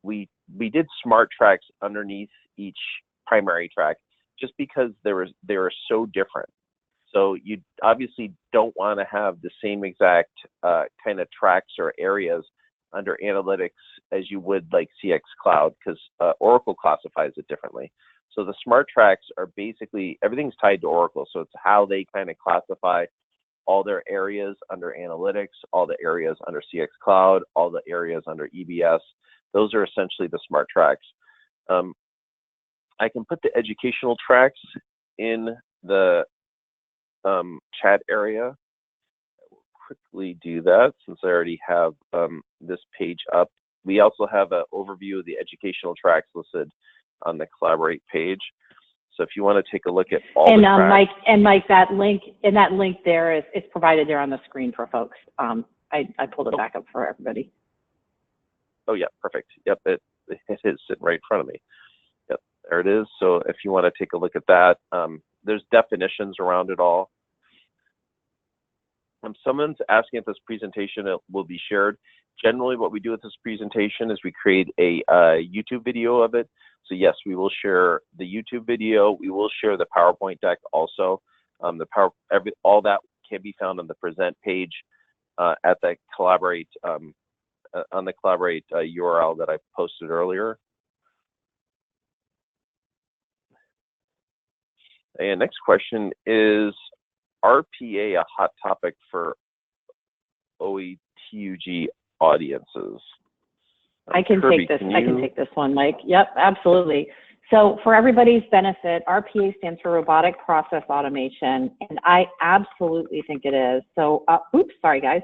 we did smart tracks underneath each primary track just because they were so different. So you obviously don't want to have the same exact kind of tracks or areas under analytics as you would like CX Cloud, because Oracle classifies it differently. So the smart tracks are basically, everything's tied to Oracle. So it's how they kind of classify all their areas under analytics, all the areas under CX Cloud, all the areas under EBS. Those are essentially the smart tracks. I can put the educational tracks in the chat area. I will quickly do that since I already have this page up. We also have an overview of the educational tracks listed on the Collaborate page. So if you want to take a look at all the tracks. Mike, that link there is provided there on the screen for folks. I I pulled it back up for everybody. Oh yeah, perfect. Yep, it is sitting right in front of me. Yep, there it is. So if you want to take a look at that, there's definitions around it all. Someone's asking if this presentation will be shared. Generally, what we do with this presentation is we create a YouTube video of it. So yes, we will share the YouTube video. We will share the PowerPoint deck also. All that can be found on the present page at the Collaborate on the Collaborate URL that I posted earlier. And next question is RPA a hot topic for OATUG audiences? I can Kirby, take this. I can take this one, Mike. Yep, absolutely. So for everybody's benefit, RPA stands for Robotic Process Automation, and I absolutely think it is. So, oops, sorry guys.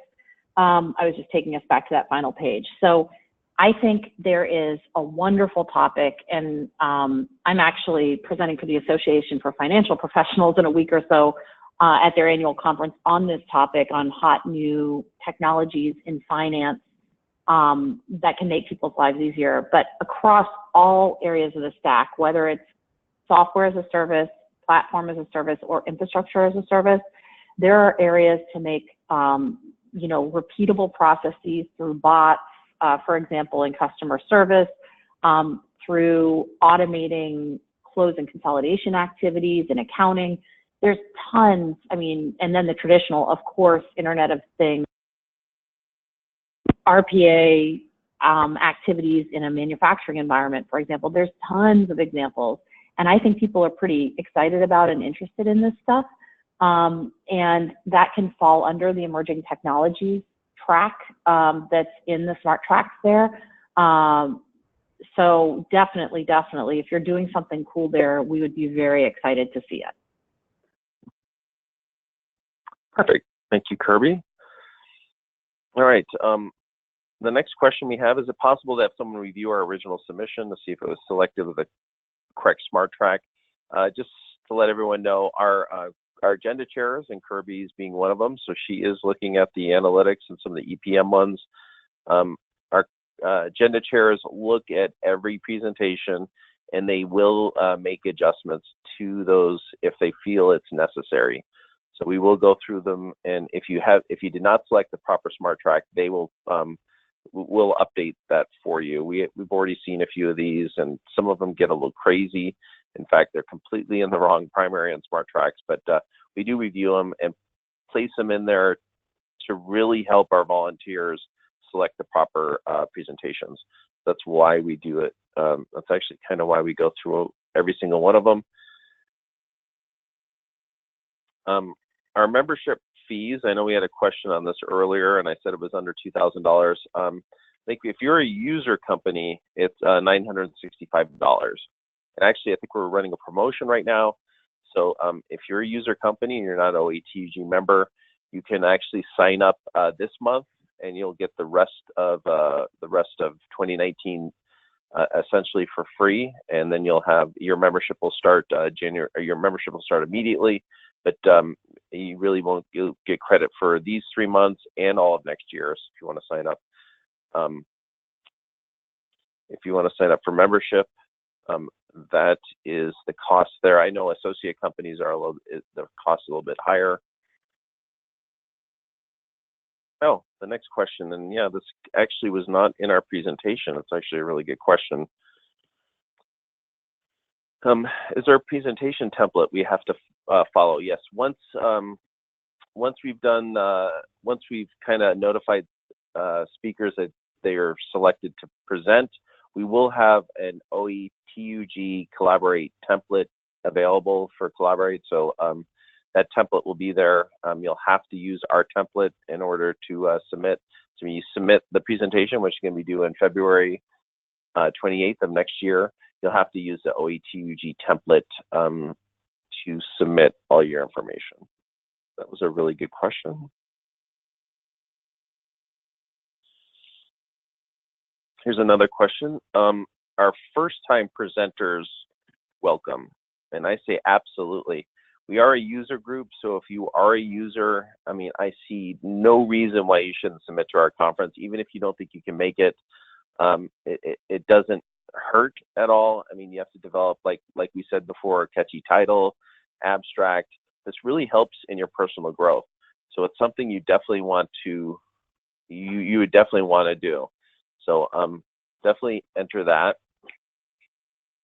I was just taking us back to that final page. So I think there is a wonderful topic, and I'm actually presenting for the Association for Financial Professionals in a week or so at their annual conference on this topic, on hot new technologies in finance that can make people's lives easier. But across all areas of the stack, whether it's software as a service, platform as a service, or infrastructure as a service, there are areas to make repeatable processes through bots, for example, in customer service, through automating close and consolidation activities in accounting. There's tons, and then the traditional, of course, Internet of Things, RPA activities in a manufacturing environment, for example. There's tons of examples. And I think people are pretty excited about and interested in this stuff. And that can fall under the emerging technologies track that's in the smart tracks there. So definitely, if you're doing something cool there, we would be very excited to see it. Perfect. Thank you, Kirby. All right. The next question we have, is it possible to have someone review our original submission to see if it was selected with the correct smart track? Just to let everyone know, our agenda chairs, and Kirby's being one of them, so she is looking at the analytics and some of the EPM ones. Our agenda chairs look at every presentation, and they will make adjustments to those if they feel it's necessary. So we will go through them, and if you did not select the proper smart track, they will we'll update that for you. We've already seen a few of these, and some of them get a little crazy. In fact, they're completely in the wrong primary and smart tracks, but we do review them and place them in there to really help our volunteers select the proper presentations. That's why we do it. That's actually kind of why we go through every single one of them. Our membership fees, I know we had a question on this earlier, and I said it was under $2,000. I think if you're a user company, it's $965. And actually, I think we're running a promotion right now. So if you're a user company and you're not an OATUG member, you can actually sign up this month, and you'll get the rest of 2019 essentially for free. And then you'll have your membership will start your membership will start immediately. But you really won't get credit for these 3 months and all of next year. So if you want to sign up, for membership, that is the cost there. I know associate companies are the cost a little bit higher. Oh, the next question, and yeah, this actually was not in our presentation. It's actually a really good question. Is there a presentation template we have to follow? Yes. Once we've kind of notified speakers that they are selected to present, we will have an OATUG Collaborate template available for Collaborate. So that template will be there. You'll have to use our template in order to submit. So when you submit the presentation, which is going to be due in February 28th of next year, you'll have to use the OATUG template to submit all your information. That was a really good question. Here's another question. Are first-time presenters welcome? And I say absolutely. We are a user group, so if you are a user, I mean, I see no reason why you shouldn't submit to our conference, even if you don't think you can make it. It doesn't hurt at all. I mean, you have to develop, like we said before, a catchy title, abstract. This really helps in your personal growth. So it's something you definitely want to, you would definitely want to do. So definitely enter that.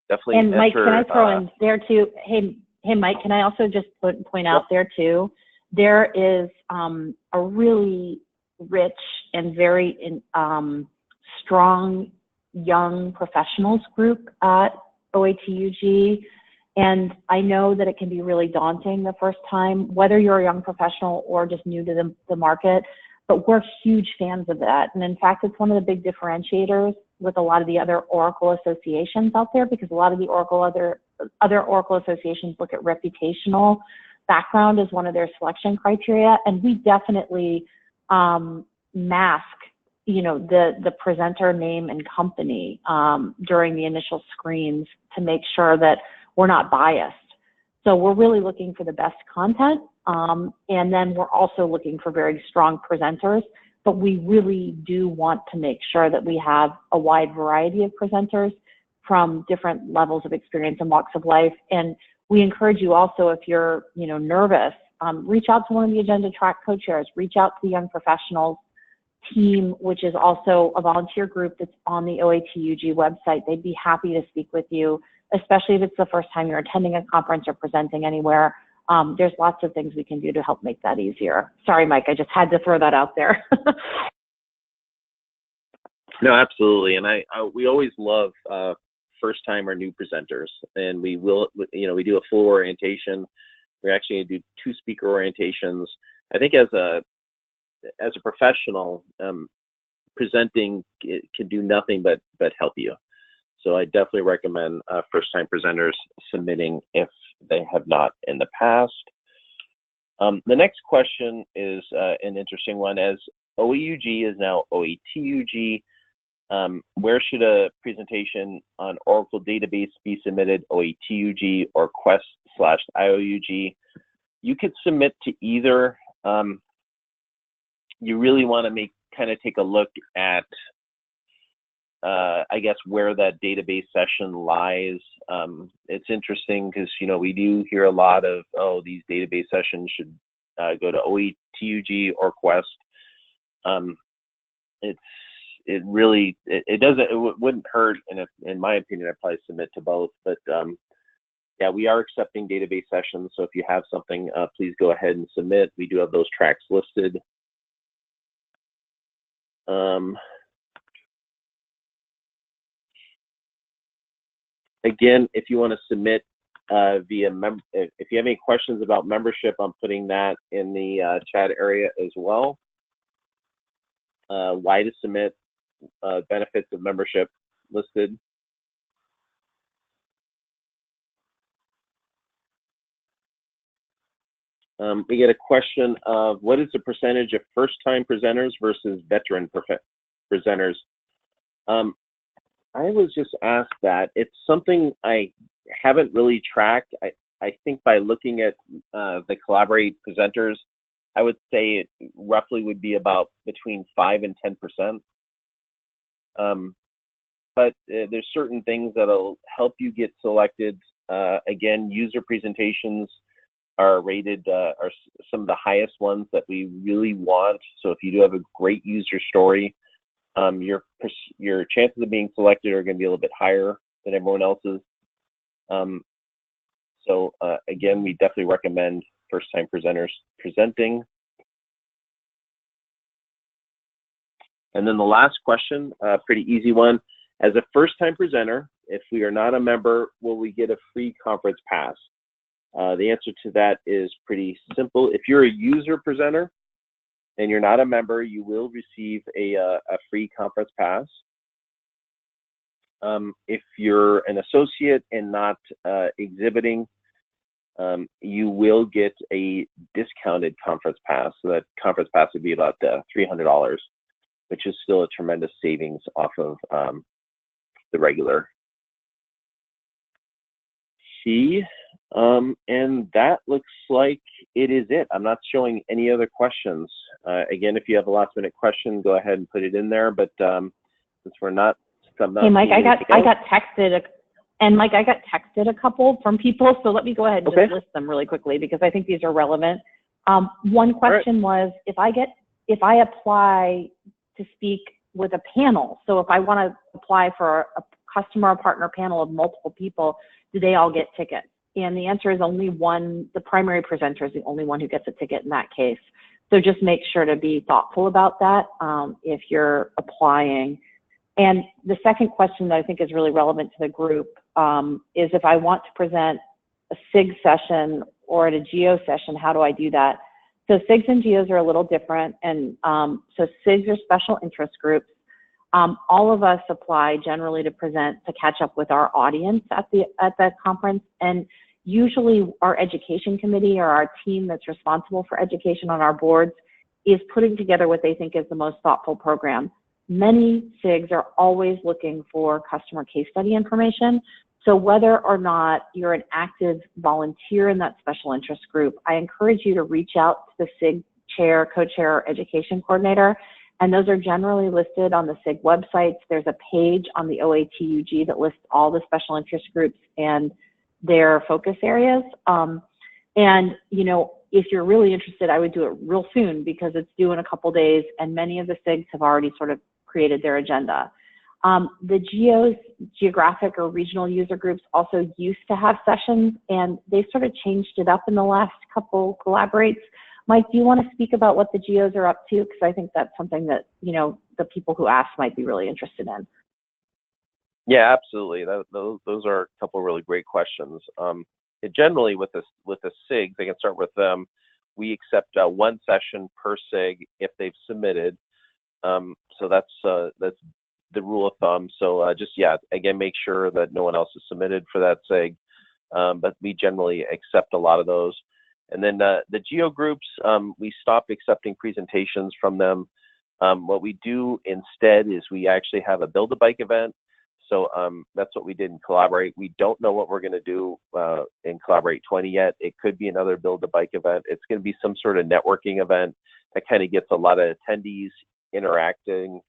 Definitely. And Mike, enter, can I throw in there too? Hey, Mike, can I also just point out there too? There is a really rich and very strong young professionals group at OATUG. And I know that it can be really daunting the first time, whether you're a young professional or just new to the market, but we're huge fans of that. And in fact, it's one of the big differentiators with a lot of the other Oracle associations out there, because a lot of the other Oracle associations look at reputational background as one of their selection criteria. And we definitely mask, you know, the presenter name and company during the initial screens to make sure that we're not biased. So we're really looking for the best content. And then we're also looking for very strong presenters, but we really do want to make sure that we have a wide variety of presenters from different levels of experience and walks of life. And we encourage you also, if you're, you know, nervous, reach out to one of the agenda track co-chairs, reach out to the young professionals team, which is also a volunteer group that's on the OATUG website. They'd be happy to speak with you, especially if it's the first time you're attending a conference or presenting anywhere. There's lots of things we can do to help make that easier. Sorry, Mike, I just had to throw that out there. No, absolutely. And we always love first time or new presenters, and we will, you know, we do a full orientation. We're actually going to do 2 speaker orientations. I think as a professional, presenting can do nothing but help you. So I definitely recommend first-time presenters submitting if they have not in the past. The next question is an interesting one. As OAUG is now OATUG, where should a presentation on Oracle database be submitted, OATUG or Quest/IOUG? You could submit to either. You really want to kind of take a look at I guess where that database session lies. It's interesting because, you know, we do hear a lot of, oh, these database sessions should go to OATUG or Quest. It wouldn't hurt, and in my opinion, I'd probably submit to both. But yeah, we are accepting database sessions, so if you have something, please go ahead and submit. We do have those tracks listed. Again, if you want to submit if you have any questions about membership, I'm putting that in the chat area as well. Why to submit, benefits of membership listed. We get a question of what is the percentage of first-time presenters versus veteran presenters? I was just asked that. It's something I haven't really tracked. I think by looking at the Collaborate presenters, I would say it roughly would be about between 5 and 10%. But there's certain things that'll help you get selected. Again, user presentations are rated, are some of the highest ones that we really want. So if you do have a great user story, your chances of being selected are going to be a little bit higher than everyone else's. So again, we definitely recommend first-time presenters presenting. And then the last question, pretty easy one. As a first-time presenter, if we are not a member, will we get a free conference pass? The answer to that is pretty simple. If you're a user presenter and you're not a member, you will receive a free conference pass. If you're an associate and not exhibiting, you will get a discounted conference pass. So that conference pass would be about $300, which is still a tremendous savings off of the regular fee. And that looks like it is it. I'm not showing any other questions. Again, if you have a last minute question, go ahead and put it in there. But since I'm not hey, Mike, I got texted a couple from people, so let me go ahead and just list them really quickly because I think these are relevant. One question was, if I apply to speak with a panel, so if I want to apply for a customer or partner panel of multiple people, do they all get tickets? And the answer is only one. The primary presenter is the only one who gets a ticket in that case. So just make sure to be thoughtful about that if you're applying. And the second question that I think is really relevant to the group is if I want to present a SIG session or at a GEO session, how do I do that? So SIGs and GEOs are a little different. And so SIGs are special interest groups. All of us apply generally to present to catch up with our audience at the conference. And usually our education committee or our team that's responsible for education on our boards is putting together what they think is the most thoughtful program. Many SIGs are always looking for customer case study information. So whether or not you're an active volunteer in that special interest group, I encourage you to reach out to the SIG chair, co-chair, or education coordinator. And those are generally listed on the SIG websites. There's a page on the OATUG that lists all the special interest groups and their focus areas. And, you know, if you're really interested, I would do it real soon because it's due in a couple days and many of the SIGs have already sort of created their agenda. The GEOs, geographic or regional user groups, also used to have sessions and they sort of changed it up in the last couple collaborates. Mike, do you want to speak about what the GEOs are up to? Because I think that's something that, you know, the people who ask might be really interested in. Yeah, absolutely. Those are a couple of really great questions. Generally, with the SIG, they can start with them. We accept one session per SIG if they've submitted. So that's the rule of thumb. So again, make sure that no one else has submitted for that SIG. But we generally accept a lot of those. And then the GEO groups, we stopped accepting presentations from them. What we do instead is we actually have a Build-A-Bike event. So that's what we did in Collaborate. We don't know what we're going to do in Collaborate 20 yet. It could be another Build-A-Bike event. It's going to be some sort of networking event that kind of gets a lot of attendees interacting,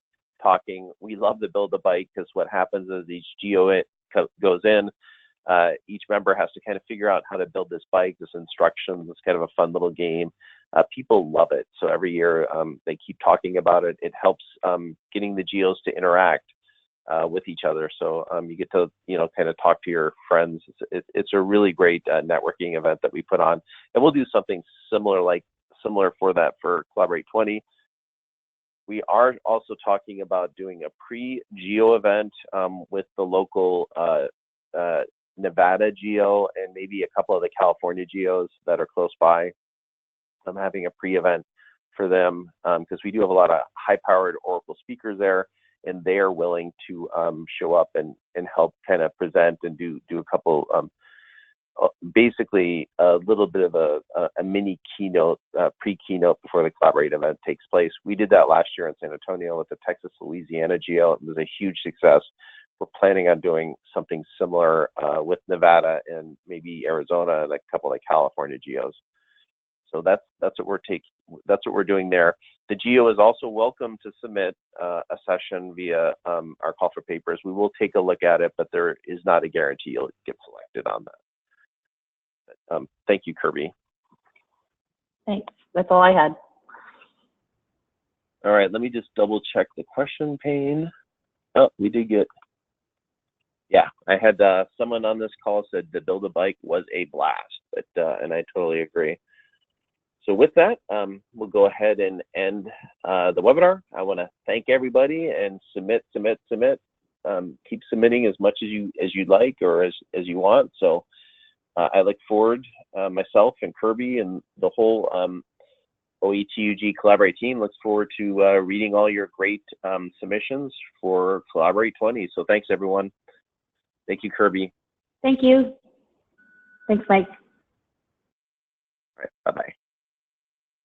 talking. We love the Build-A-Bike because what happens is each GEO goes in. Each member has to kind of figure out how to build this bike, this instructions. It's kind of a fun little game. People love it. So every year they keep talking about it. It helps getting the GEOs to interact with each other. So you get to, kind of talk to your friends. It's a really great networking event that we put on. And we'll do something similar for that for Collaborate 20. We are also talking about doing a pre-GEO event with the local Nevada GEO and maybe a couple of the California GEOs that are close by. I'm having a pre-event for them because we do have a lot of high-powered Oracle speakers there, and they are willing to show up and help kind of present and do a couple, basically a little bit of a mini keynote, pre-keynote before the Collaborate event takes place. We did that last year in San Antonio with the Texas-Louisiana GEO. It was a huge success. We're planning on doing something similar with Nevada and maybe Arizona and a couple of California GEOs. So that's what we're doing there. The GEO is also welcome to submit a session via our call for papers. We will take a look at it, but there is not a guarantee you'll get selected on that. But, thank you, Kirby. Thanks. That's all I had. All right, let me just double check the question pane. Oh, we did get. Yeah, I had someone on this call said the Build-A-Bike was a blast, but and I totally agree. So with that, we'll go ahead and end the webinar. I want to thank everybody and submit. Keep submitting as much as you'd like or as you want. So I look forward, myself and Kirby and the whole OATUG Collaborate team looks forward to reading all your great submissions for Collaborate 20. So thanks, everyone. Thank you, Kirby. Thank you. Thanks, Mike. All right, bye-bye.